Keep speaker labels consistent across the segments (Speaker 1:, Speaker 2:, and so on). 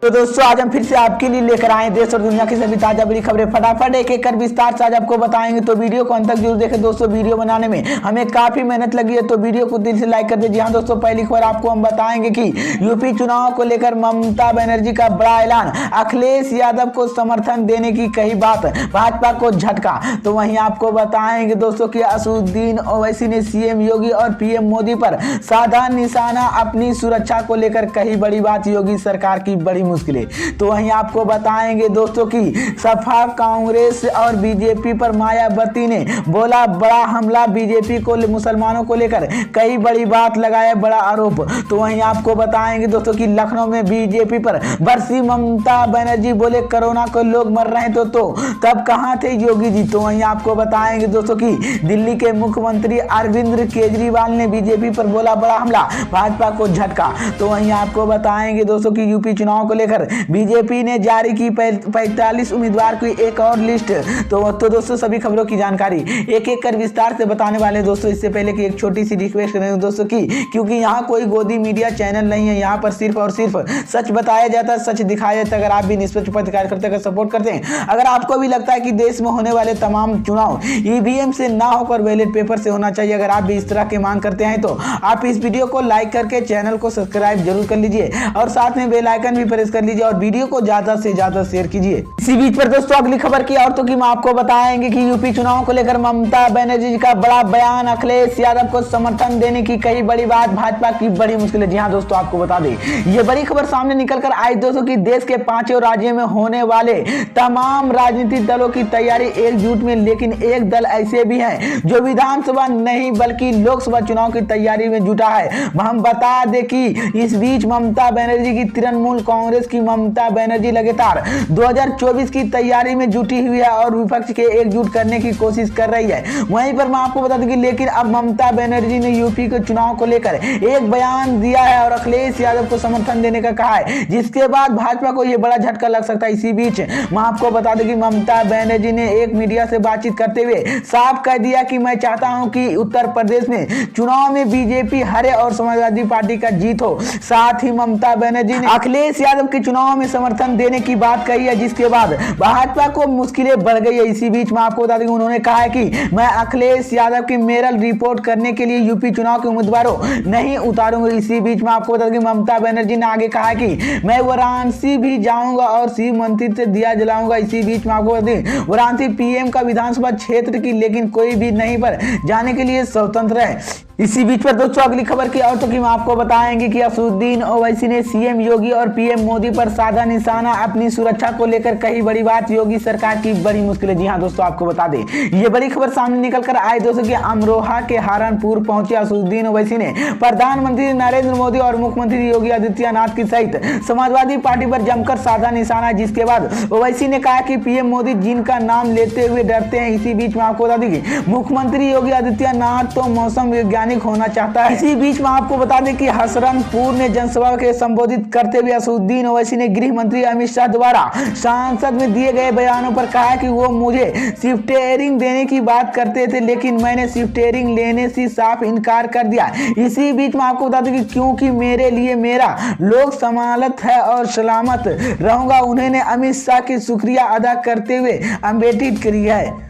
Speaker 1: तो दोस्तों आज हम फिर से आपके लिए लेकर आए देश और दुनिया की सभी ताजा बड़ी खबरें फटाफट एक एक कर विस्तार से आज आपको बताएंगे। तो वीडियो को अंत तक जरूर देखें दोस्तों। वीडियो बनाने में हमें काफी मेहनत लगी है, तो वीडियो को दिल से लाइक कर दीजिए। हाँ दोस्तों, पहली खबर आपको हम बताएंगे कि यूपी चुनाव को लेकर ममता बनर्जी का बड़ा ऐलान, अखिलेश यादव को समर्थन देने की कही बात, भाजपा को झटका। तो वहीं आपको बताएंगे दोस्तों की असदुद्दीन ओवैसी ने सीएम योगी और पीएम मोदी पर साधा निशाना, अपनी सुरक्षा को लेकर कही बड़ी बात, योगी सरकार की बड़ी मुश्किलें। तो वहीं आपको बताएंगे दोस्तों की सपा, कांग्रेस और बीजेपी पर मायावती ने बोला बड़ा हमला, बीजेपी को मुसलमानों को लेकर कई बड़ी बात लगाया बड़ा आरोप। तो वहीं आपको बताएंगे दोस्तों की लखनऊ में बीजेपी पर बरसी ममता बनर्जी, बोले कोरोना को लोग मर रहे तो तब कहां थे योगी जी। तो वहीं आपको बताएंगे दोस्तों की दिल्ली के मुख्यमंत्री अरविंद केजरीवाल ने बीजेपी पर बोला बड़ा हमला, भाजपा को झटका। तो वहीं आपको बताएंगे दोस्तों की यूपी चुनाव को लेकर बीजेपी ने जारी की 45 उम्मीदवार की एक और लिस्ट। तो दोस्तों सभी खबरों की जानकारी एक एक कर विस्तार से बताने वाले दोस्तों। इससे पहले की एक छोटी सी रिक्वेस्ट करेंगे दोस्तों की, क्योंकि यहाँ कोई गोदी मीडिया चैनल नहीं है, यहाँ पर सिर्फ और सिर्फ सच बताया जाता है, सच दिखाया जाता है। अगर आप भी निष्पक्ष पत्रकारिता करते हैं, सपोर्ट करते हैं, अगर आपको भी लगता है कि देश में होने वाले तमाम चुनाव ईवीएम से ना होकर बैलेट पेपर से होना चाहिए, अगर आप भी इस तरह की मांग करते हैं तो आप इस वीडियो को लाइक करके चैनल को सब्सक्राइब जरूर कर लीजिए और साथ में बेल आइकन भी प्रेस कर लीजिए और वीडियो को ज्यादा से ज्यादा शेयर कीजिए। इसी बीच पर दोस्तों अगली खबर की औरतों की आपको बताएंगे कि यूपी चुनाव को लेकर ममता बनर्जी का बड़ा बयान, अखिलेश यादव को समर्थन देने की कही बड़ी बात, भाजपा की बड़ी मुश्किलें। जी हां दोस्तों, आपको बता दें ये बड़ी खबर सामने निकलकर आई दोस्तों की देश के 5 राज्यों में होने वाले तमाम राजनीतिक दलों की तैयारी एकजुट में, लेकिन एक दल ऐसे भी हैं जो विधानसभा नहीं बल्कि लोकसभा चुनाव की तैयारी में जुटा है। हम बता दें कि इस बीच ममता बनर्जी की तृणमूल कांग्रेस की ममता बनर्जी लगातार 2024 की तैयारी में जुटी हुई है और विपक्ष के एकजुट करने की कोशिश कर रही है। वहीं पर मैं आपको बता दूं कि लेकिन अब ममता बनर्जी ने यूपी के चुनाव को लेकर एक बयान दिया है और अखिलेश यादव को समर्थन देने का कहा है, जिसके बाद भाजपा को यह बड़ा झटका लग सकता है। इसी बीच मैं आपको बता दूं कि ममता बनर्जी ने एक मीडिया से बातचीत करते हुए साफ कह दिया कि मैं चाहता हूं कि उत्तर प्रदेश में चुनाव में बीजेपी हारे और समाजवादी पार्टी का जीत हो। साथ ही ममता बनर्जी ने अखिलेश यादव के चुनाव में समर्थन देने की बात कही है, जिसके बाद भाजपा को मुश्किलें बढ़ गई है। इसी बीच में आपको बता दें उन्होंने कहा है कि मैं अखिलेश यादव की मेरल रिपोर्ट करने के लिए यूपी चुनाव के उम्मीदवारों नहीं उतारूंगा। इसी बीच में आपको बता दें कि ममता बनर्जी ने आगे कहा कि मैं वाराणसी भी जाऊंगा और शिव मंदिर से दिया जलाऊंगा। इसी बीच में आपको बता दें वाराणसी पीएम का विधानसभा क्षेत्र की, लेकिन कोई भी नहीं पर जाने के लिए स्वतंत्र है। इसी बीच पर दोस्तों अगली खबर की औरतों की हम आपको बताएंगे कि असदुद्दीन ओवैसी ने सीएम योगी और पीएम मोदी पर साधा निशाना, अपनी सुरक्षा को लेकर कही बड़ी बात, योगी सरकार की बड़ी मुश्किलें। जी हां दोस्तों, आपको बता दें ये बड़ी खबर सामने निकलकर आई दोस्तों कि अमरोहा के हारनपुर पहुंचे असदुद्दीन ओवैसी ने प्रधानमंत्री नरेंद्र मोदी और मुख्यमंत्री योगी आदित्यनाथ की सहित समाजवादी पार्टी पर जमकर साधा निशाना, जिसके बाद ओवैसी ने कहा कि पीएम मोदी जिनका नाम लेते हुए डरते हैं। इसी बीच में आपको बता दें कि मुख्यमंत्री योगी आदित्यनाथ तो मौसम वैज्ञानिक होना चाहता है। इसी बीच में आपको बता दें कि हसरनपुर ने जनसभा के संबोधित करते हुए असदुद्दीन ओवैसी ने गृह मंत्री अमित शाह द्वारा संसद में दिए गए बयानों पर कहा कि वो मुझे शिफ्टेरिंग देने की बात करते थे, लेकिन मैंने शिफ्टेरिंग लेने से साफ इनकार कर दिया। इसी बीच में आपको बता दें कि क्योंकि मेरे लिए मेरा लोक समानत है और सलामत रहूंगा, उन्होंने अमित शाह की शुक्रिया अदा करते हुए अम्बेटित किया है।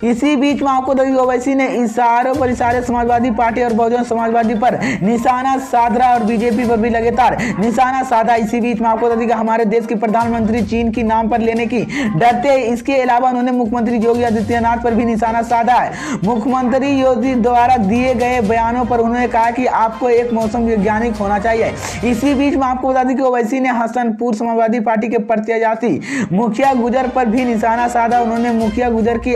Speaker 1: इसी बीच में आपको देखिए ओवैसी ने इशारों पर इशारे समाजवादी पार्टी और बहुजन समाजवादी पर निशाना साध रहा और बीजेपी पर भी लगातार निशाना साधा। इसी बीच में आपको देखिए हमारे देश के प्रधानमंत्री चीन की नाम पर लेने की डरते हैं। इसके अलावा उन्होंने मुख्यमंत्री योगी आदित्यनाथ पर भी निशाना साधा है। मुख्यमंत्री योगी द्वारा दिए गए बयानों पर उन्होंने कहा कि आपको एक मौसम वैज्ञानिक होना चाहिए। इसी बीच में आपको बता दें कि ओवैसी ने हसनपुर समाजवादी पार्टी के प्रत्याशी मुखिया गुजर पर भी निशाना साधा। उन्होंने मुखिया गुजर की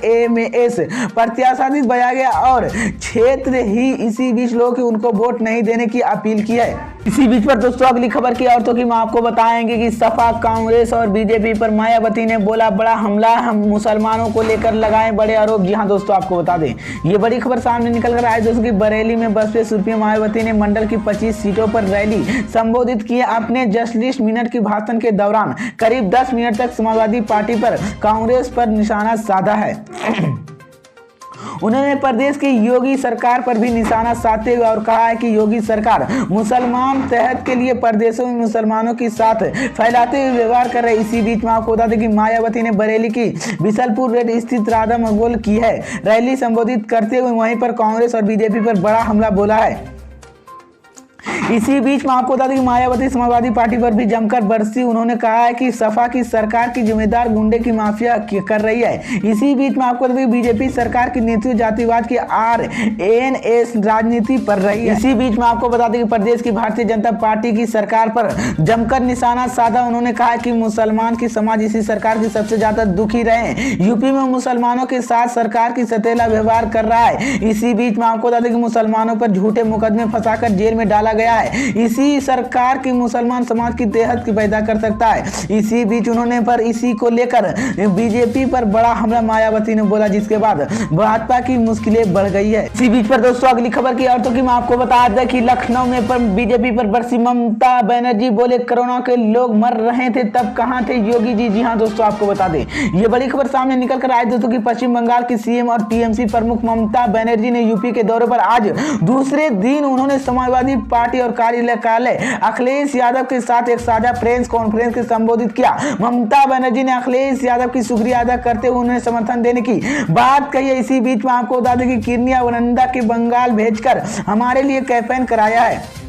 Speaker 1: RMS प्रत्याशी बनाया गया और क्षेत्र ही इसी बीच लोग उनको वोट नहीं देने की अपील की है। इसी बीच पर दोस्तों अगली खबर की औरतों की मैं आपको बताएंगे कि सपा, कांग्रेस और बीजेपी पर मायावती ने बोला बड़ा हमला, हम मुसलमानों को लेकर लगाए बड़े आरोप। जी हां दोस्तों, आपको बता दें ये बड़ी खबर सामने निकल कर आई दोस्तों की बरेली में बसपा सुप्रीमो मायावती ने मंडल की 25 सीटों पर रैली संबोधित की। अपने 40 मिनट की भाषण के दौरान करीब 10 मिनट तक समाजवादी पार्टी पर, कांग्रेस पर निशाना साधा है। उन्होंने प्रदेश की योगी सरकार पर भी निशाना साधते हुए और कहा है कि योगी सरकार मुसलमान तहत के लिए प्रदेशों में मुसलमानों के साथ फैलाते हुए व्यवहार कर रहे। इसी बीच में आपको बता दें कि मायावती ने बरेली की बिशलपुर रोड स्थित राधा मंगोल की है रैली संबोधित करते हुए वहीं पर कांग्रेस और बीजेपी पर बड़ा हमला बोला है। इसी बीच में आपको बता दें कि मायावती समाजवादी पार्टी पर भी जमकर बरसी। उन्होंने कहा है कि सपा की सरकार की जिम्मेदार गुंडे की माफिया कर रही है। इसी बीच में आपको बता दें कि बीजेपी सरकार की नीति जातिवाद की आरएनएस राजनीति पर रही है। इसी बीच में आपको बता दें कि प्रदेश की भारतीय जनता पार्टी की सरकार पर जमकर निशाना साधा। उन्होंने कहा कि मुसलमान की समाज इसी सरकार की सबसे ज्यादा दुखी रहे। यूपी में मुसलमानों के साथ सरकार की सतेला व्यवहार कर रहा है। इसी बीच में आपको बता दें कि मुसलमानों पर झूठे मुकदमे फंसाकर जेल में डाला गया है। इसी सरकार की मुसलमान समाज की देहत पैदा कर सकता है। इसी बीच उन्होंने पर इसी को लेकर बीजेपी पर बड़ा हमला मायावती ने बोला, जिसके बाद भाजपा की मुश्किलें बढ़ गई है। इसी बीच पर दोस्तों अगली खबर की और तो कि मैं आपको बता दें कि लखनऊ में पर बीजेपी पर बरसी ममता बनर्जी। बोले कोरोना के लोग मर रहे थे तब कहां थे योगी जी। जी हां दोस्तों, आपको बता दें ये बड़ी खबर सामने निकल कर आई दोस्तों कि पश्चिम बंगाल की सीएम और टीएमसी प्रमुख ममता बनर्जी ने यूपी के दौरे पर आज दूसरे दिन उन्होंने समाजवादी पार्टी और कार्यालय अखिलेश यादव के साथ एक साझा प्रेस कॉन्फ्रेंस को संबोधित किया। ममता बनर्जी ने अखिलेश यादव की शुक्रिया अदा करते हुए उन्हें समर्थन देने की बात कही है। इसी बीच में आपको बता दें कि किरनिया वनंदा के बंगाल भेजकर हमारे लिए कैंपेन कराया है।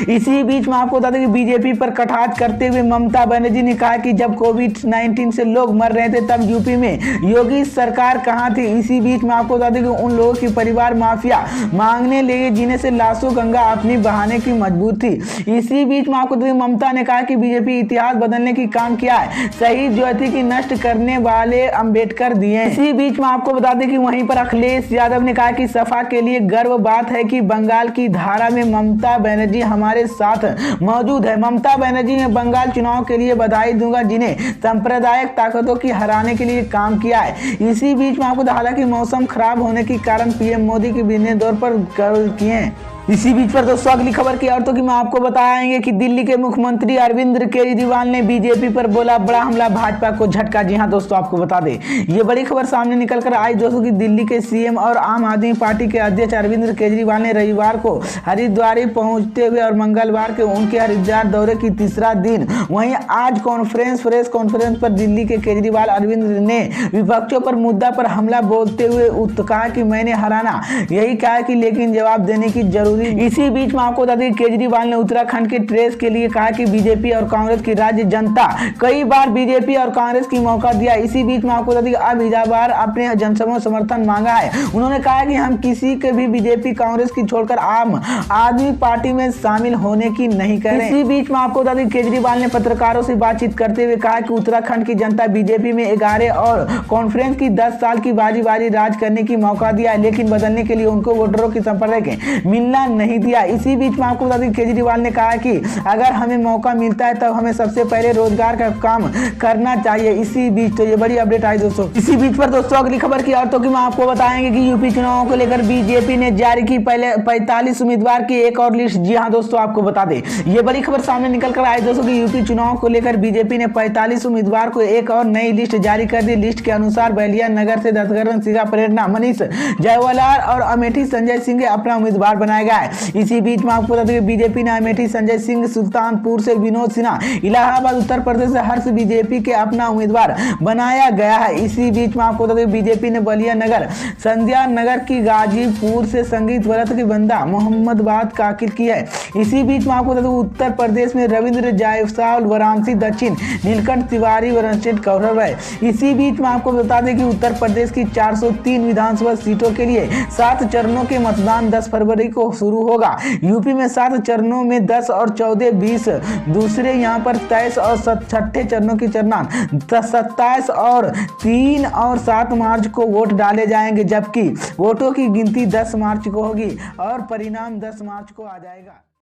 Speaker 1: इसी बीच में आपको बता दें कि बीजेपी पर कटाक्ष करते हुए ममता बनर्जी ने कहा कि जब कोविड-19 से लोग मर रहे थे तब यूपी में योगी सरकार कहां थी। इसी बीच में आपको बता दें कि उन लोगों की परिवार माफिया मांगने लगे जिन्हें से लाशों गंगा अपनी बहाने की मजबूर थी। इसी बीच में आपको बता दें ममता ने कहा कि बीजेपी इतिहास बदलने की काम किया है, शहीद ज्योति की नष्ट करने वाले अम्बेडकर दिए। इसी बीच में आपको बता दें कि वहीं पर अखिलेश यादव ने कहा कि सपा के लिए गर्व बात है कि बंगाल की धारा में ममता बनर्जी हमारे साथ मौजूद है। ममता बनर्जी ने बंगाल चुनाव के लिए बधाई दूंगा जिन्हें सांप्रदायिक ताकतों की हराने के लिए काम किया है। इसी बीच में आपको हालांकि मौसम खराब होने के कारण पीएम मोदी के बिना दौर पर किए हैं। इसी बीच पर दोस्तों अगली खबर की और तो कि मैं आपको बताएंगे कि दिल्ली के मुख्यमंत्री अरविंद केजरीवाल ने बीजेपी पर बोला बड़ा हमला, भाजपा को झटका। जी हां दोस्तों, आपको बता दें ये बड़ी खबर सामने निकल कर आई दोस्तों कि दिल्ली के सीएम और आम आदमी पार्टी के अध्यक्ष अरविंद केजरीवाल ने रविवार को हरिद्वार पहुंचते हुए और मंगलवार के उनके हरिद्वार दौरे की तीसरा दिन वहीं आज प्रेस कॉन्फ्रेंस पर दिल्ली के केजरीवाल अरविंद ने विपक्षों पर मुद्दा पर हमला बोलते हुए कहा कि मैंने हराना यही कहा कि लेकिन जवाब देने की जरूरत। इसी बीच में आपको बता दें केजरीवाल ने उत्तराखंड के ट्रेस के लिए कहा कि बीजेपी और कांग्रेस की राज्य जनता कई बार बीजेपी और कांग्रेस की मौका दिया। इसी बीच में आपको बता दें अब इस बार अपने जनसमूह समर्थन मांगा है। उन्होंने कहा कि हम किसी के भी बीजेपी कांग्रेस की छोड़कर आम आदमी पार्टी में शामिल होने की नहीं कह रहे। इसी बीच में आपको बता दें केजरीवाल ने पत्रकारों से बातचीत करते हुए कहा कि उत्तराखंड की जनता बीजेपी में 11 और कांफ्रेंस की 10 साल की बाजी राज करने की मौका दिया है, लेकिन बदलने के लिए उनको वोटरों की संपर्क मिलना नहीं दिया। इसी बीच में आपको बता दें केजरीवाल ने कहा कि अगर हमें मौका मिलता है तब हमें सबसे पहले रोजगार का काम करना चाहिए। इसी बीच तो ये बड़ी अपडेट आई दोस्तों। इसी बीच पर दोस्तों अगली खबर की और तो कि मैं आपको बताएंगे कि यूपी चुनावों को लेकर बीजेपी ने जारी की पहले 45 उम्मीदवार की एक और लिस्ट। जी हां दोस्तों, आपको बता दें ये बड़ी खबर सामने निकल कर आई दोस्तों कि यूपी चुनाव को लेकर बीजेपी ने 45 उम्मीदवार को एक और नई लिस्ट जारी कर दी। लिस्ट के अनुसार बलिया नगर से दत्तगरण सिंह प्रेरणा मनीष जयवालाल और अमेठी संजय सिंह अपना उम्मीदवार बनाया गया है। इसी बीच में आपको बता दें बीजेपी ने अमेठी संजय सिंह, सुल्तानपुर से विनोद सिन्हा, इलाहाबाद उत्तर प्रदेश से हर्ष बीजेपी के अपना उम्मीदवार बनाया गया है। इसी बीच में आपको बता दें बीजेपी ने बलिया नगर, संध्या नगर की, गाजीपुर से संगीत व्रत की बंदा मोहम्मदाबाद काकिल की है। इसी बीच में आपको बता दें उत्तर प्रदेश में रविंद्र जायसवाल, वाराणसी दक्षिण नीलकंठ तिवारी, वाराणसी कौरव है। इसी बीच में आपको बता दें कि उत्तर प्रदेश की 403 विधानसभा सीटों के लिए 7 चरणों के मतदान 10 फरवरी को शुरू होगा। यूपी में 7 चरणों में 10 और 14, 20 दूसरे यहाँ पर 23 और 6 चरणों की चरणा 27 और 3 और 7 मार्च को वोट डाले जाएंगे, जबकि वोटों की गिनती 10 मार्च को होगी और परिणाम 10 मार्च को आ जाएगा।